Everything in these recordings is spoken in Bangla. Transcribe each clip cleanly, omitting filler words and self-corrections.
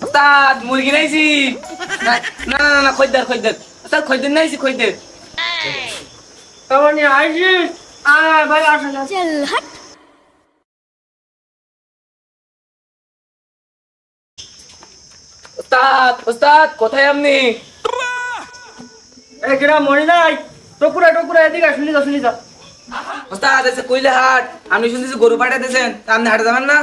ওস্তাদ মুরগি নাইছি। না না না না, খদ্দের খদ্দের ওস্তাদ, খদ্দের নাইছি, খদ্দের। তখন আসিস আয় ভাই আসেন। चल हट। ওস্তাদ ওস্তাদ কোথায় আপনি? এই কিরা মরি নাই, টকুরা টকুরা এদিকে শুনি যা শুনি যা। ওস্তাদ এসে কইলে হাট, আমি শুনতেছি গরু পাঠিয়ে দিয়েছেন, তা আপনি হাটে যাবেন না?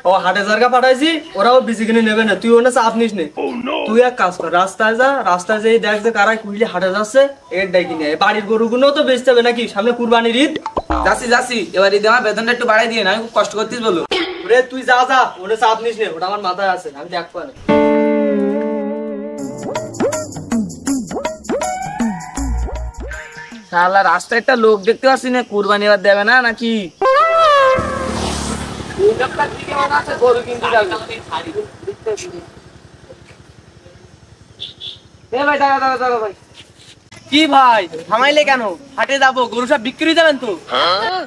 ও হাটে জায়গা পাঠাইছি, ওরাও বেশি কিনে নেবে না, তুই ওনা চাপ নিস নে। তুই এক কাজ কর, রাস্তায় যা, রাস্তায় যেই দেখ যে কারাই কুইলে হাটে যাচ্ছে, এর ডাকি নিয়ে বাড়ির গরুগুলো তো বেচতে হবে নাকি, সামনে কুরবানির ঈদ। যাচ্ছি যাচ্ছি, এবার ঈদে আমার বেতনটা একটু বাড়াই দিয়ে, আমি খুব কষ্ট করতিস বলো। ওরে তুই যা যা, ওটা চাপ নিস নে, ওটা আমার মাথায় আছে, আমি দেখবো না। শালা রাস্তায় একটা লোক দেখতে পাচ্ছি না, কুরবানি এবার দেবে না নাকি? গরু কিনতে যাবে। ভাই দাঁড়া দাঁড়া দাঁড়া ভাই। কি ভাই থামাইলে কেন? হাটে যাবো, গরু সব বিক্রি যাবেন তো?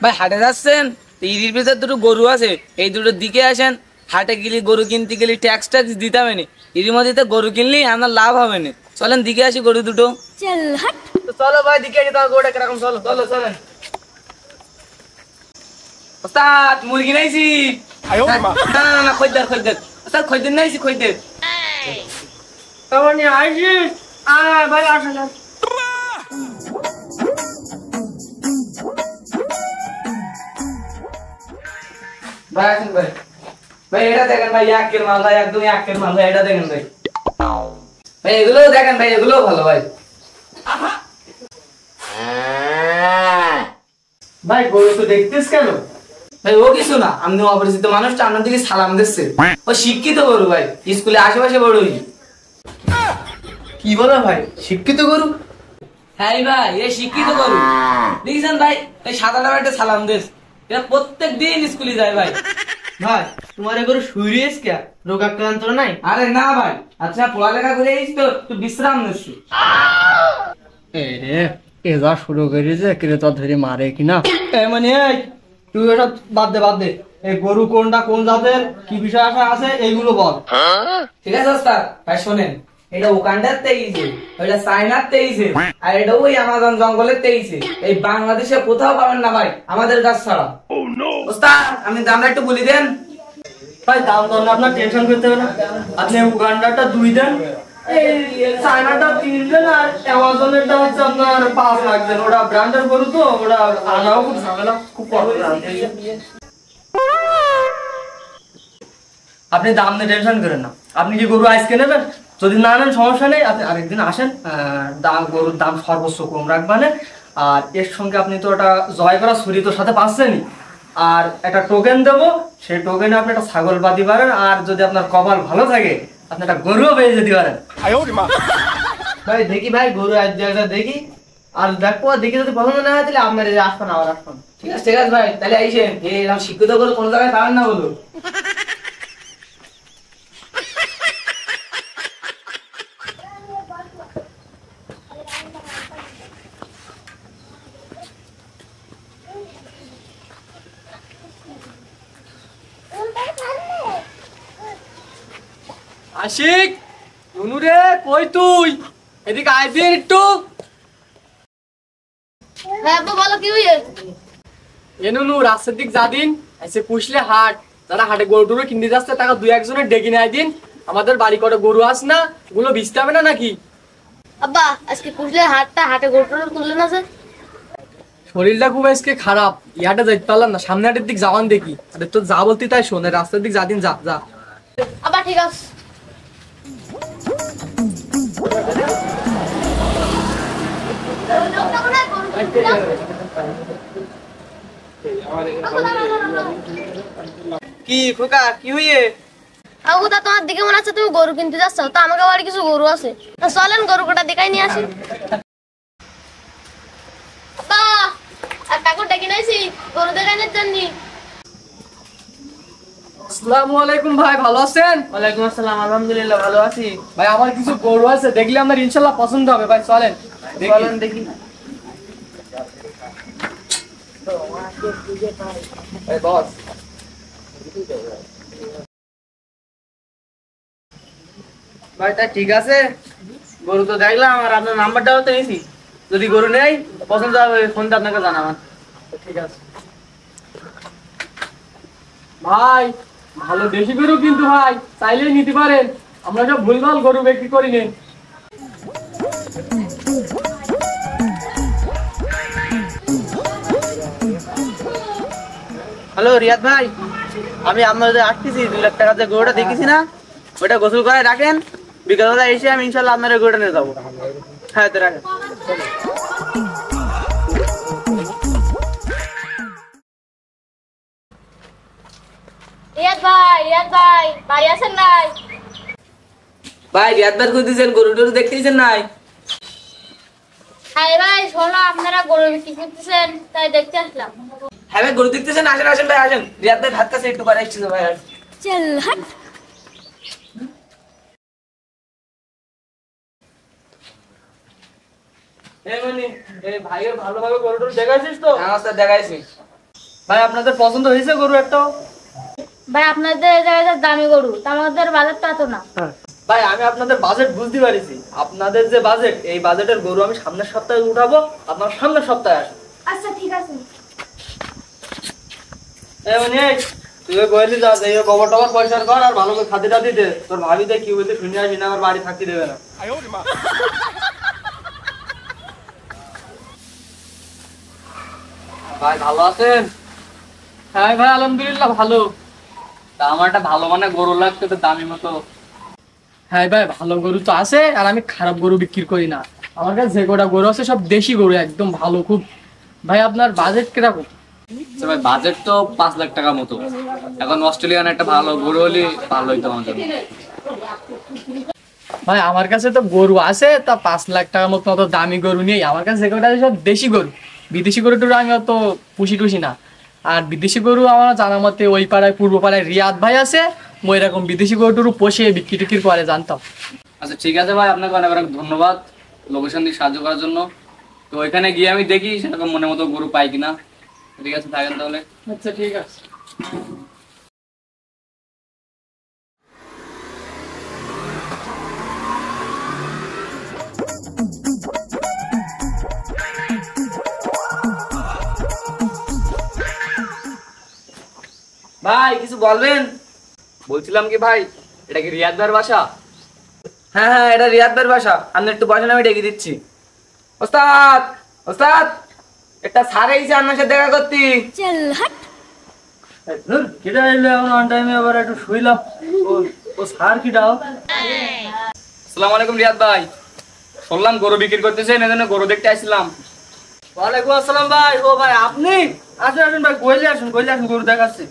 ভাই হাটে যাচ্ছেন, ঈদের ভিতর দুটো গরু আছে, এই দুটোর দিকে আসেন। হাটে গেলে গরু কিনতে গেলে ট্যাক্স ট্যাক্স দিতে হবে না, এর মধ্যে তো গরু কিনলে আমার লাভ হবে না। চলেন দিকে আসি গরু দুটো। चल हट। তো চলো ভাই দিকে আসি, তোমার গরুটা কিরকম, চলো চলো চলেন। ওস্তাদ মুরগি নাইছি। না না না, খদ্দের খদ্দের ওস্তাদ, খদ্দের নাইছি, খদ্দের। তখন আসিস আয় ভাই আসেন। ভাই আসেন ভাই। ভাই এটা দেখেন ভাই, একের মাল ভাই, একদম একের মাল ভাই, এটা দেখেন ভাই। ভাই এগুলো দেখেন ভাই, এগুলো ভালো ভাই। ভাই গরু তো দেখতিস কেন? ভাই ও কিছু না, আপনি অপরিচিত মানুষটা আপনার দিকে সালাম দিচ্ছে, ও শিক্ষিত গরু ভাই, স্কুলে আশেপাশে বড়ই। কি বলো ভাই, শিক্ষিত গরু? হ্যাঁ ভাই, এ শিক্ষিত গরু দেখছেন ভাই, এই সাদা একটা সালাম দিস, এরা প্রত্যেক দিন স্কুলে যায় ভাই। ভাই তোমার এ গরু শুইরিস কে, রোগাক্রান্ত নাই? আরে না ভাই, আচ্ছা পড়ালেখা করে এসেছিস তো, তুই বিশ্রাম নিচ্ছি। এই রে এ যা শুরু করেছে, কিরে তো ধরে মারে কিনা। এই মানে এই তুই ওটা বাদ দে বাদ দে, এই গরু কোনটা কোন জাতের, কি বিষয় আশা আছে এইগুলো বল। ঠিক আছে ওস্তাদ, ভাই শোনেন, এটা উগান্ডার 23, ওইটা চায়নার 23, আর এটা ওই আমাজন জঙ্গলের 23। এই বাংলাদেশে কোথাও পাবেন না ভাই, আমাদের কাছ ছাড়া। ওস্তাদ আপনি দামটা একটু বলে দেন। ভাই দাম দর না, আপনার টেনশন করতে হবে না, আপনি উগান্ডারটা 2 দেন, এই চায়নাটা 3 দেন, আর অ্যামাজনেরটা হচ্ছে আপনার 5 লাখ দেন। ওটা ব্র্যান্ডের গরু তো, ওটা আনাও খুব ঝামেলা, খুব কষ্ট। আপনি দাম নিয়ে টেনশন করেন না। আপনি কি গরু আজকে নেবেন? যদি না নেন সমস্যা নেই, আপনি আরেকদিন আসেন, দাম গরুর দাম সর্বোচ্চ কম রাখবেন। আর এর সঙ্গে আপনি তো ওটা জয় করা ছুরি তোর সাথে পাচ্ছেনই, আর একটা টোকেন দেবো, সেই টোকেনে আপনি একটা ছাগল বাঁধতে পারেন, আর যদি আপনার কপাল ভালো থাকে আপনি একটা গরুও পেয়ে যেতে পারেন। ভাই দেখি ভাই গরু আজ দেখি, আর দেখবো, দেখি যদি পছন্দ না হয় তাহলে আপনার আসবেন, আবার আসবেন। ঠিক আছে ঠিক আছে ভাই, তাহলে আইসেন, এরকম শিক্ষিত করে কোন জায়গায় পাবেন না বলো। আশিক নুনু রে, কই তুই? এদিকে আইবি একটু। হ্যাঁ আব্বা বলো কি হইছে? এ নুনু রাস্তার দিক যা দিন, এসে পুষলে হাট, যারা হাটে গরু টরু কিনতে যাচ্ছে টাকা 2-1জনের ডেকে নেয় দিন। আমাদের বাড়ি কটা গরু আস না, ওগুলো বিচতে হবে না নাকি? আব্বা আজকে পুষলে হাটে গরু টরু তুললে না যে? শরীরটা খুব আজকে খারাপ, ইয়াটা যাইতে পারলাম না, সামনে হাটের দিক যাওয়ান দেখি। আরে তো যা বলতি তাই শোনে, রাস্তার দিক যা দিন, যা যা। আব্বা ঠিক আছে। কি খোকা কি হইয়ে? আবুদা তোমার দিকে মনে হচ্ছে তুমি গরু কিনতে যাচ্ছ, তো আমাকে বাড়ি কিছু গরু আছে, তা চলেন গরু কটা দেখাই নিয়ে আসি। আব্বা আর কাকুর ডেকে নিয়েছি গরু দেখাই নিয়ে জাননি। আসসালামু আলাইকুম ভাই, ভালো আছেন? ওয়ালাইকুম আসসালাম, আলহামদুলিল্লাহ ভালো আছি। ভাই আমার কিছু গরু আছে, দেখলে আপনার ইনশাল্লাহ পছন্দ হবে। ভাই চলেন চলেন দেখি। বস। ভাই তা ঠিক আছে, গরু তো দেখলাম আর আপনার নাম্বারটাও তো নিয়েছি, যদি গরু নেই পছন্দ হবে ফোনটা আপনাকে জানাবেন। ঠিক আছে ভাই, ভালো দেশি গরু কিন্তু ভাই, চাইলেই নিতে পারেন, আমরা সব ভুলভাল গরু বিক্রি করি নি। হ্যালো রিয়াদ ভাই, আমি আপনাদের আসতেছি, 2 লাখ টাকা যে গরুটা দেখেছি না, ওটা গোসল করে রাখেন, বিকালবেলা এসে আমি ইনশাল্লাহ আপনার গরুটা নিয়ে যাবো। হ্যাঁ তো রাখেন। রিয়াদ ভাই বাড়ি আছেন নাই? ভাই রিয়াদ ভাই খুঁজতেছেন, গরু টরু দেখতেছেন নাই? হ্যাঁ ভাই শোনো, আপনারা গরু বিক্রি করতেছেন তাই দেখতে আসলাম। হ্যাঁ ভাই গরু দেখতেছেন, আসেন আসেন ভাই আসেন, রিয়াদ ভাই ভাত কাছে একটু পরে আসছে ভাই। চল হাট। ভাইয়ের ভালোভাবে গরু টরু দেখাইছিস তো? আমার সাথে দেখাইছি। ভাই আপনাদের পছন্দ হয়েছে গরু একটাও? ভাই আপনাদের এই জায়গাটা দামি গরু, তা আমাদের বাজারটা এত না। ভাই আমি আপনাদের বাজেট বুঝতে পারিছি, আপনাদের যে বাজেট, এই বাজেটের গরু আমি সামনের সপ্তাহে উঠাবো, আপনার সামনের সপ্তাহে আসেন। আচ্ছা ঠিক আছে। তুই বললি যা, যে গোবর টবর পয়সা কর আর ভালো করে খাতে টাতে দে, তোর ভাবি দেখ কি বলতে শুনে আসবি না, আমার বাড়ি থাকতে দেবে না। ভাই ভালো আছেন? হ্যাঁ ভাই আলহামদুলিল্লাহ ভালো। তা আমার একটা ভালো মানে গরু লাগতো তো, দামি মতো। হ্যাঁ ভাই ভালো গরু তো আছে, আর আমি খারাপ গরু বিক্রি করি না, আমার কাছে যে কটা গরু আছে সব দেশি গরু, একদম ভালো খুব। ভাই আপনার বাজেট কিরকম? ভাই বাজেট তো 5 লাখ টাকা মতো, এখন অস্ট্রেলিয়ান একটা ভালো গরু হলে ভালো হইতো আমার জন্য। ভাই আমার কাছে তো গরু আছে, তা 5 লাখ টাকার মতো অত দামি গরু নেই আমার কাছে, যে কটা আছে সব দেশি গরু, বিদেশি গরু টরু আমি অত পুষি টুসি না। আর বিদেশি গরু আমার জানা মতে ওই পাড়ায় পূর্ব পাড়ায় রিয়াদ ভাই আছে, ওই রকম বিদেশি গরু টরু পোষে বিক্রি টিক্রি করে জানতাম। আচ্ছা ঠিক আছে ভাই, আপনাকে অনেক অনেক ধন্যবাদ লোকেশন দিয়ে সাহায্য করার জন্য। তো ওইখানে গিয়ে আমি দেখি সেরকম মনে মতো গরু পাই কিনা। ঠিক আছে থাকেন তাহলে। আচ্ছা ঠিক আছে। ভাই কিছু বলবেন? বলছিলাম কি ভাই, এটা কি রিয়াদ ভাইয়ের বাসা? হ্যাঁ হ্যাঁ এটা রিয়াদ ভাইয়ের বাসা, আপনি একটু বসেন আমি ডেকে দিচ্ছি। ওস্তাদ ওস্তাদ, একটা স্যার এসেছে আপনার সাথে দেখা করতে। চল হাট। কিটা এলে এখন অন টাইমে আবার একটু শুইলাম। ও স্যার কিটাও? আসসালামু আলাইকুম রিয়াদ ভাই, শুনলাম গরু বিক্রি করতেছেন, এজন্য গরু দেখতে আসছিলাম। ওয়ালাইকুম আসসালাম ভাই। ও ভাই আপনি আসেন আসেন ভাই, গইলে আসুন গইলে আসুন, গরু দেখাচ্ছি।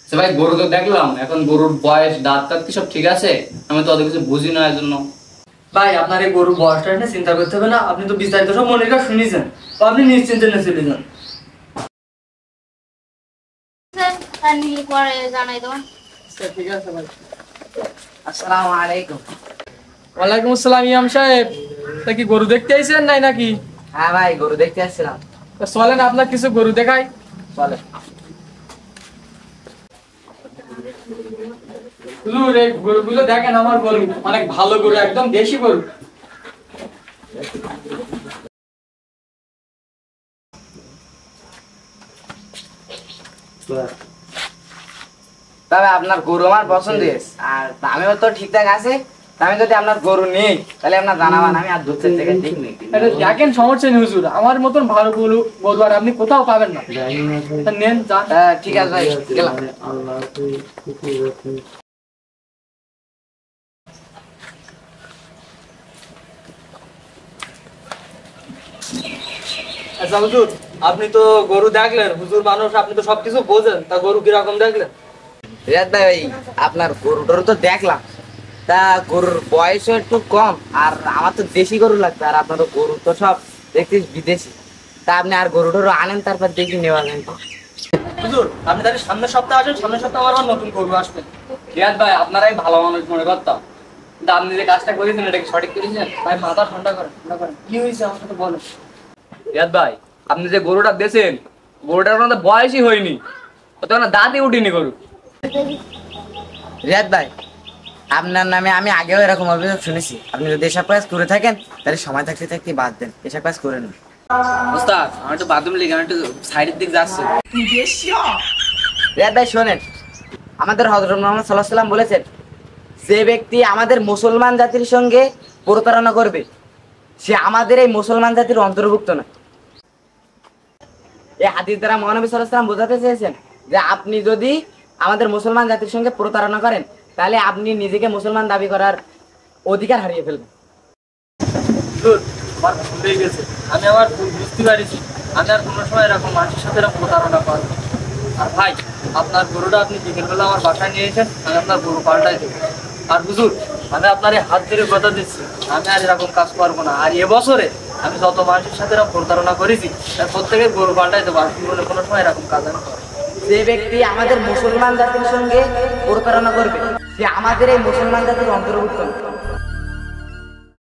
আচ্ছা ভাই গরু তো দেখলাম, এখন গরুর বয়স দাঁত টাত কি সব ঠিক আছে? আমি তো অত কিছু বুঝি না, এর জন্য। ভাই আপনার এই গরু বয়সটা নিয়ে চিন্তা করতে হবে না, আপনি তো বিস্তারিত সব মনিকা শুনেছেন, তো আপনি নিশ্চিন্তে নিয়ে চলে যান। আর নিলে পরে জানাই দেবো। ঠিক আছে ভাই। আসসালামু আলাইকুম। ওয়ালাইকুম আসসালাম ইয়াম সাহেব, তা কি গরু দেখতে আইছেন নাই নাকি? হ্যাঁ ভাই গরু দেখতে আসছিলাম। তা চলেন আপনার কিছু গরু দেখাই। চলে। হুজুর এই গরুগুলো দেখেন, আমার গরু অনেক ভালো গরু, একদম দেশি গরু। তবে আপনার গরু আমার পছন্দ হয়েছে, আর দামেও তো ঠিকঠাক আছে। আমি যদি আপনার গরু নেই তাহলে আপনার জানাবেন, আমি আর দুধের থেকে দেখনি। এটা দেখেন সমস্যা নেই হুজুর, আমার মতন ভালো গরু গরু আর আপনি কোথাও পাবেন না। তা নেন যান। ঠিক আছে ভাই গেলাম। আচ্ছা হুজুর, আপনি তো গরু দেখলেন, হুজুর মানুষ আপনি তো সবকিছু বোঝেন, তা গরু কিরকম দেখলেন? রিয়াদ ভাই আপনার গরু টরু তো দেখলাম, তা গরুর বয়সও একটু কম, আর আমার তো দেশি গরু লাগবে, আর আপনার গরু তো সব দেখছিস বিদেশি। তা আপনি আর গরু টরু আনেন, তারপর দেখি নেওয়া যায়। হুজুর আপনি তাহলে সামনের সপ্তাহে আসেন, সামনের সপ্তাহে আমার নতুন গরু আসবেন। রিয়াদ ভাই আপনারাই ভালো মানুষ মনে করতাম, কিন্তু আপনি যে কাজটা করেছেন এটা কি সঠিক করেছেন? ভাই মাথা ঠান্ডা করেন, ঠান্ডা করেন। কি হয়েছে আমার সাথে বলেন। রিয়াদ ভাই আপনি যে গরুটা বেচেন, গরুটার কোনো তো বয়সই হয়নি, ও তো কোনো দাঁতই উঠিনি গরু। রিয়াদ ভাই, আপনার নামে আমি আগেও এরকম অভিযোগ শুনেছি। আপনি যদি এসব কাজ করে থাকেন তাহলে সময় থাকতে থাকতে বাদ দেন, এসব কাজ করেন না। ওস্তাদ আমার একটু বাথরুম লিগে, আমি একটু সাইডের দিক যাচ্ছি। রিয়াদ ভাই শোনেন, আমাদের হযরত মুহাম্মদ সাল্লাল্লাহু আলাইহি ওয়াসাল্লাম বলেছেন, যে ব্যক্তি আমাদের মুসলমান জাতির সঙ্গে প্রতারণা করবে সে আমাদের এই মুসলমান জাতির অন্তর্ভুক্ত না। এই হাদিস দ্বারা মহানবী সাল্লাল্লাহু আলাইহি ওয়াসাল্লাম বোঝাতে চেয়েছেন যে আপনি যদি আমাদের মুসলমান জাতির সঙ্গে প্রতারণা করেন তাহলে আপনি নিজেকে মুসলমান দাবি করার অধিকার হারিয়ে ফেলবেন। আমার ভুল হয়ে গেছে, আমি আমার ভুল বুঝতে পারিছি। আমি আর কোনো সময় এরকম মানুষের সাথে এরকম প্রতারণা করব না। আর ভাই, আপনার গরুটা আপনি বিকেলবেলা আমার বাসায় নিয়ে এসেছেন, আমি আপনার গরু পাল্টাই দেবো। আর হুজুর, আমি আপনার এই হাত ধরে কথা দিচ্ছি, আমি আর এরকম কাজ করবো না। আর এবছরে আমি যত মানুষের সাথে এরকম প্রতারণা করেছি তার প্রত্যেকের গরু পাল্টাই দেবো। আর জীবনে কোনো সময় এরকম কাজ আমি করবো না। যে ব্যক্তি আমাদের মুসলমান জাতির সঙ্গে প্রতারণা করবে সে আমাদের এই মুসলমান জাতির অন্তর্ভুক্ত না।